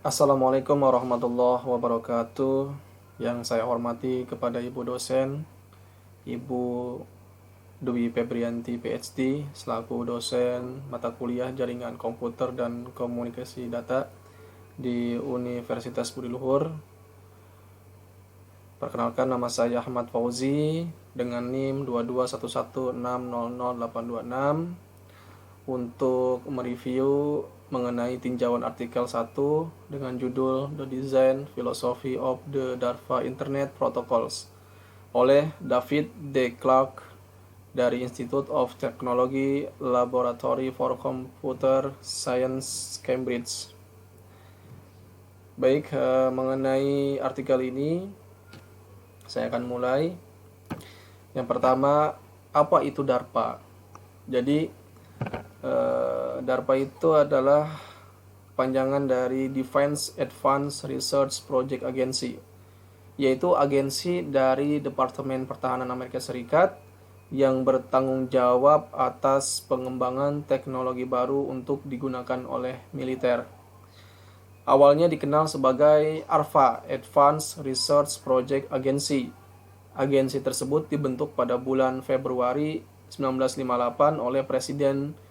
Assalamualaikum warahmatullahi wabarakatuh. Yang saya hormati kepada Ibu dosen, Ibu Dwi Febrianti PhD, selaku dosen mata kuliah Jaringan Komputer dan Komunikasi Data di Universitas Budi Luhur. Perkenalkan, nama saya Ahmad Fauzi dengan NIM 2211600826 untuk mereview mengenai tinjauan artikel 1 dengan judul The Design Philosophy of the DARPA Internet Protocols oleh David D. Clark dari Institute of Technology Laboratory for Computer Science Cambridge. Baik, mengenai artikel ini saya akan mulai. Yang pertama, apa itu DARPA? Jadi DARPA itu adalah panjangan dari Defense Advanced Research Project Agency, yaitu agensi dari Departemen Pertahanan Amerika Serikat yang bertanggung jawab atas pengembangan teknologi baru untuk digunakan oleh militer. Awalnya dikenal sebagai ARPA, Advanced Research Project Agency. Agensi tersebut dibentuk pada bulan Februari 1958 oleh Presiden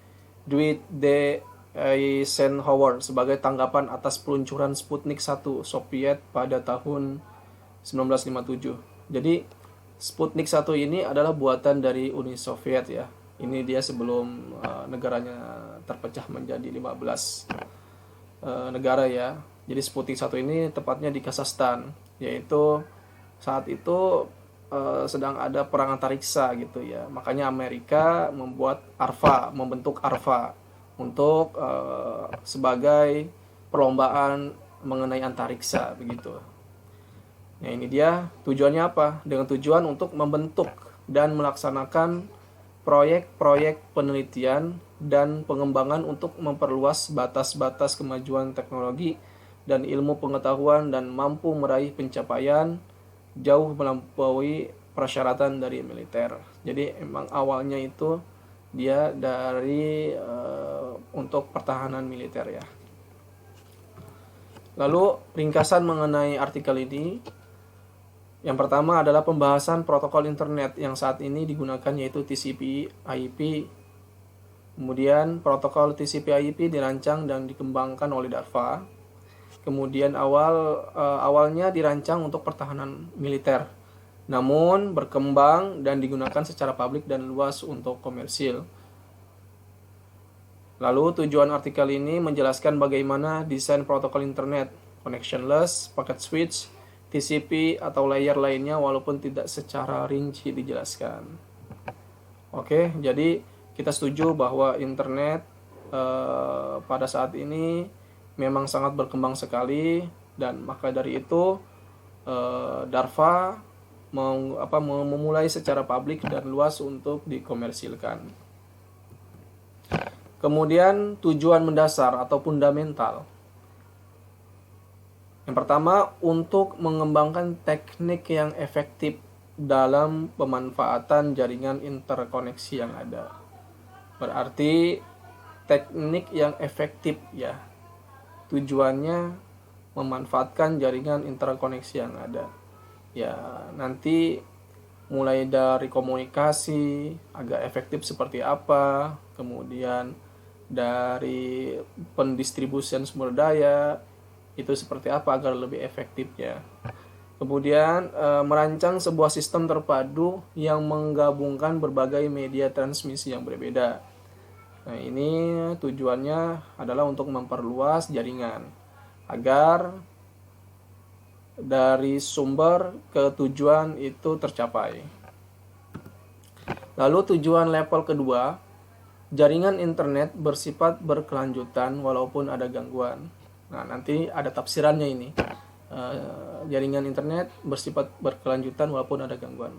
Dwight D. Eisenhower sebagai tanggapan atas peluncuran Sputnik 1 Soviet pada tahun 1957. Jadi Sputnik 1 ini adalah buatan dari Uni Soviet ya. Ini dia sebelum negaranya terpecah menjadi 15 negara ya. Jadi Sputnik 1 ini tepatnya di Kazakhstan, yaitu saat itu sedang ada perang antariksa gitu ya. Makanya Amerika membentuk ARPA untuk sebagai perlombaan mengenai antariksa begitu. Nah, ini dia tujuannya apa? Dengan tujuan untuk membentuk dan melaksanakan proyek-proyek penelitian dan pengembangan untuk memperluas batas-batas kemajuan teknologi dan ilmu pengetahuan dan mampu meraih pencapaian jauh melampaui persyaratan dari militer. Jadi emang awalnya itu dia dari untuk pertahanan militer ya. Lalu ringkasan mengenai artikel ini, yang pertama adalah pembahasan protokol internet yang saat ini digunakan yaitu TCP/IP. Kemudian protokol TCP/IP dirancang dan dikembangkan oleh DARPA. Kemudian awalnya dirancang untuk pertahanan militer, namun berkembang dan digunakan secara publik dan luas untuk komersil. Lalu tujuan artikel ini menjelaskan bagaimana desain protokol internet, connectionless, packet switch, TCP atau layer lainnya walaupun tidak secara rinci dijelaskan. Oke, jadi kita setuju bahwa internet pada saat ini memang sangat berkembang sekali, dan maka dari itu DARPA memulai secara publik dan luas untuk dikomersilkan. Kemudian tujuan mendasar atau fundamental. Yang pertama, untuk mengembangkan teknik yang efektif dalam pemanfaatan jaringan interkoneksi yang ada. Berarti teknik yang efektif ya. Tujuannya memanfaatkan jaringan interkoneksi yang ada. Ya, nanti mulai dari komunikasi agak efektif seperti apa, kemudian dari pendistribusian sumber daya itu seperti apa agar lebih efektifnya. Kemudian merancang sebuah sistem terpadu yang menggabungkan berbagai media transmisi yang berbeda. Nah, ini tujuannya adalah untuk memperluas jaringan agar dari sumber ke tujuan itu tercapai. Lalu tujuan level kedua, jaringan internet bersifat berkelanjutan walaupun ada gangguan. Nah, nanti ada tafsirannya ini. Jaringan internet bersifat berkelanjutan walaupun ada gangguan.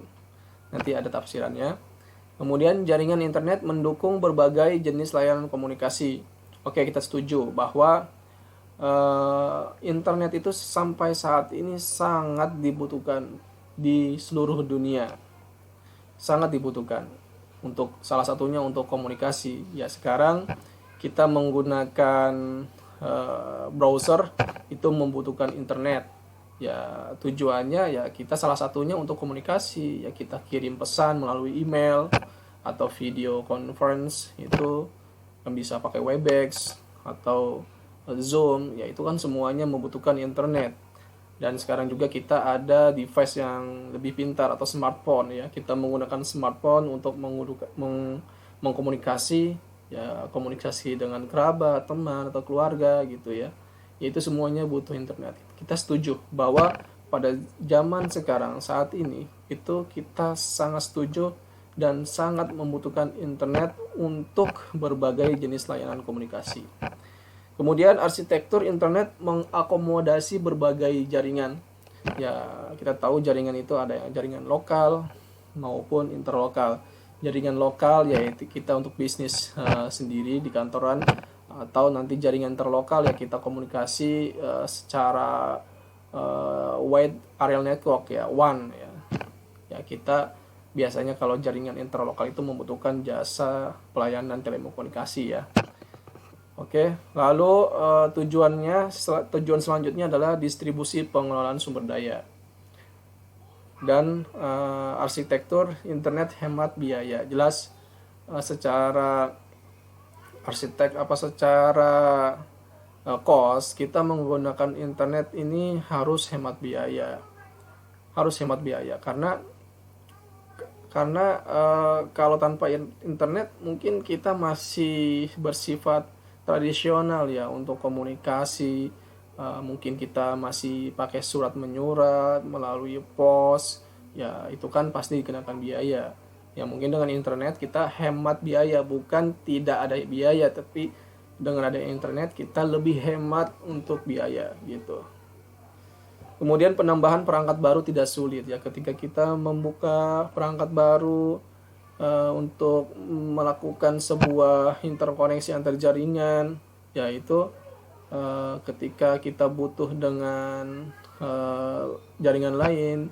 Nanti ada tafsirannya. Kemudian jaringan internet mendukung berbagai jenis layanan komunikasi. Oke, kita setuju bahwa internet itu sampai saat ini sangat dibutuhkan di seluruh dunia. Sangat dibutuhkan. Untuk salah satunya untuk komunikasi. Ya, sekarang kita menggunakan browser itu membutuhkan internet. Ya tujuannya ya kita salah satunya untuk komunikasi, ya kita kirim pesan melalui email atau video conference itu yang bisa pakai Webex atau Zoom, ya itu kan semuanya membutuhkan internet. Dan sekarang juga kita ada device yang lebih pintar atau smartphone, ya kita menggunakan smartphone untuk mengkomunikasi, ya komunikasi dengan kerabat, teman atau keluarga gitu ya. Itu semuanya butuh internet. Kita setuju bahwa pada zaman sekarang saat ini itu kita sangat setuju dan sangat membutuhkan internet untuk berbagai jenis layanan komunikasi. Kemudian arsitektur internet mengakomodasi berbagai jaringan. Ya, kita tahu jaringan itu ada jaringan lokal maupun interlokal. Jaringan lokal yaitu kita untuk bisnis sendiri di kantoran, atau nanti jaringan interlokal ya kita komunikasi secara wide area network ya, WAN ya. Ya kita biasanya kalau jaringan interlokal itu membutuhkan jasa pelayanan telekomunikasi ya. Oke, lalu tujuan selanjutnya adalah distribusi pengelolaan sumber daya dan arsitektur internet hemat biaya. Jelas secara cost kita menggunakan internet ini harus hemat biaya, karena kalau tanpa internet mungkin kita masih bersifat tradisional ya untuk komunikasi. Mungkin kita masih pakai surat menyurat melalui pos, ya itu kan pasti dikenakan biaya. Ya mungkin dengan internet kita hemat biaya, bukan tidak ada biaya, tapi dengan ada internet kita lebih hemat untuk biaya gitu. Kemudian penambahan perangkat baru tidak sulit ya, ketika kita membuka perangkat baru untuk melakukan sebuah interkoneksi antar jaringan, yaitu ketika kita butuh dengan jaringan lain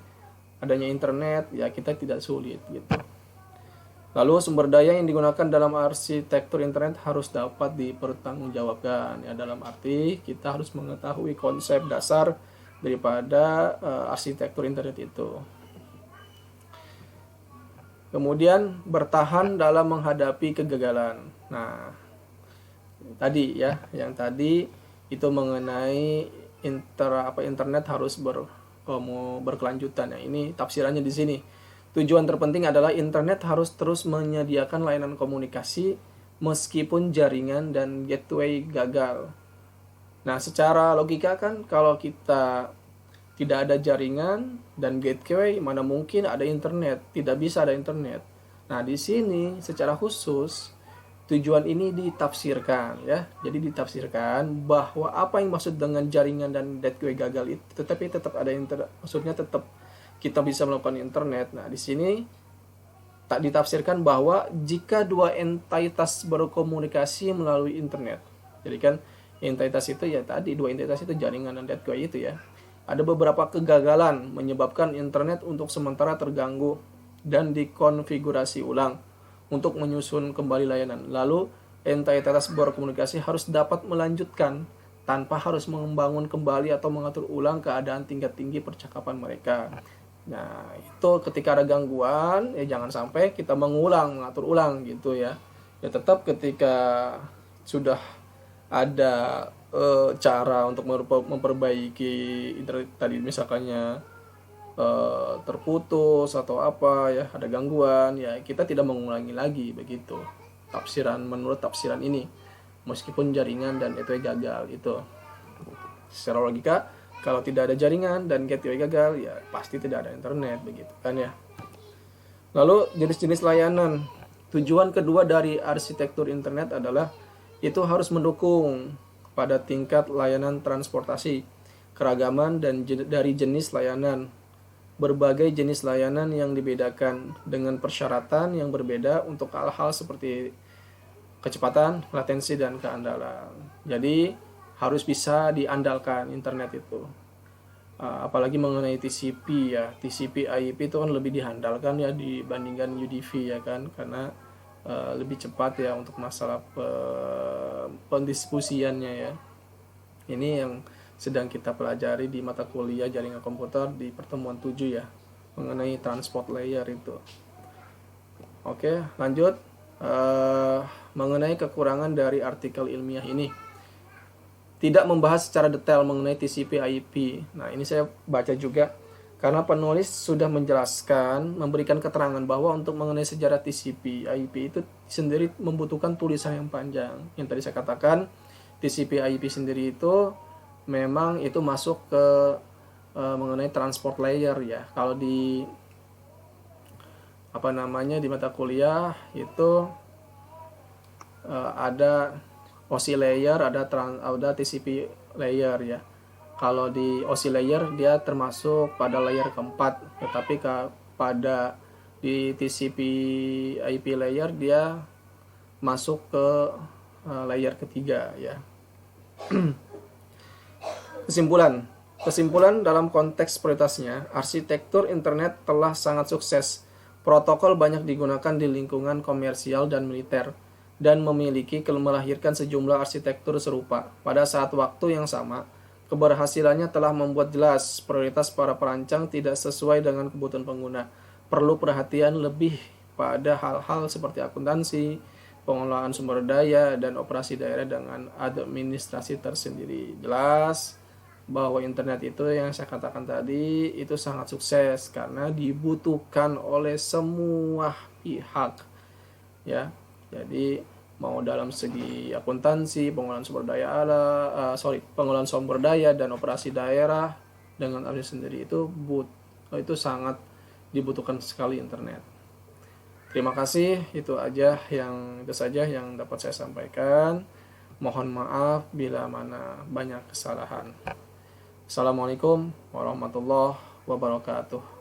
adanya internet, ya kita tidak sulit gitu. Lalu sumber daya yang digunakan dalam arsitektur internet harus dapat dipertanggungjawabkan ya, dalam arti kita harus mengetahui konsep dasar daripada arsitektur internet itu. Kemudian bertahan dalam menghadapi kegagalan. Nah, tadi ya, yang tadi itu mengenai internet harus berkelanjutan. Ya, ini tafsirannya di sini. Tujuan terpenting adalah internet harus terus menyediakan layanan komunikasi meskipun jaringan dan gateway gagal. Nah, secara logika kan kalau kita tidak ada jaringan dan gateway, mana mungkin ada internet? Tidak bisa ada internet. Nah, di sini secara khusus tujuan ini ditafsirkan ya. Jadi ditafsirkan bahwa apa yang maksud dengan jaringan dan gateway gagal itu, tetapi tetap ada internet. Maksudnya tetap kita bisa melakukan internet. Nah, di sini tak ditafsirkan bahwa jika dua entitas berkomunikasi melalui internet. Jadi kan entitas itu ya tadi, dua entitas itu jaringan dan gateway itu ya. Ada beberapa kegagalan menyebabkan internet untuk sementara terganggu dan dikonfigurasi ulang untuk menyusun kembali layanan. Lalu entitas berkomunikasi harus dapat melanjutkan tanpa harus membangun kembali atau mengatur ulang keadaan tingkat tinggi percakapan mereka. Nah, itu ketika ada gangguan ya jangan sampai kita mengatur ulang gitu ya. Ya tetap ketika sudah ada cara untuk memperbaiki internet tadi, misalkannya terputus atau apa ya, ada gangguan ya, kita tidak mengulangi lagi begitu menurut tafsiran ini, meskipun jaringan dan gateway gagal. Itu secara logika, kalau tidak ada jaringan dan gateway gagal ya pasti tidak ada internet begitu kan ya. Lalu jenis-jenis layanan. Tujuan kedua dari arsitektur internet adalah itu harus mendukung pada tingkat layanan transportasi, keragaman dan dari jenis layanan. Berbagai jenis layanan yang dibedakan dengan persyaratan yang berbeda untuk hal-hal seperti kecepatan, latensi, dan keandalan. Jadi harus bisa diandalkan internet itu. Apalagi mengenai TCP ya, TCP/IP itu kan lebih diandalkan ya dibandingkan UDP ya kan, karena lebih cepat ya untuk masalah pendistribusiannya ya. Ini yang sedang kita pelajari di mata kuliah jaringan komputer di pertemuan 7 ya, mengenai transport layer itu. Oke, lanjut. Mengenai kekurangan dari artikel ilmiah ini, tidak membahas secara detail mengenai TCP/IP. Nah, ini saya baca juga karena penulis sudah menjelaskan, memberikan keterangan bahwa untuk mengenai sejarah TCP/IP itu sendiri membutuhkan tulisan yang panjang. Yang tadi saya katakan, TCP/IP sendiri itu memang itu masuk ke mengenai transport layer ya. Kalau di di mata kuliah itu ada OSI layer, ada TCP layer ya. Kalau di OSI layer dia termasuk pada layer keempat, tetapi pada di TCP IP layer dia masuk ke layer ketiga ya. Kesimpulan dalam konteks prioritasnya, arsitektur internet telah sangat sukses. Protokol banyak digunakan di lingkungan komersial dan militer dan melahirkan sejumlah arsitektur serupa. Pada saat waktu yang sama, keberhasilannya telah membuat jelas prioritas para perancang tidak sesuai dengan kebutuhan pengguna. Perlu perhatian lebih pada hal-hal seperti akuntansi, pengelolaan sumber daya, dan operasi daerah dengan administrasi tersendiri. Jelas bahwa internet itu yang saya katakan tadi itu sangat sukses karena dibutuhkan oleh semua pihak ya. Jadi mau dalam segi akuntansi, pengelolaan sumber daya dan operasi daerah dengan administrasi sendiri itu sangat dibutuhkan sekali internet. Terima kasih, itu saja yang dapat saya sampaikan. Mohon maaf bila mana banyak kesalahan. Assalamualaikum warahmatullahi wabarakatuh.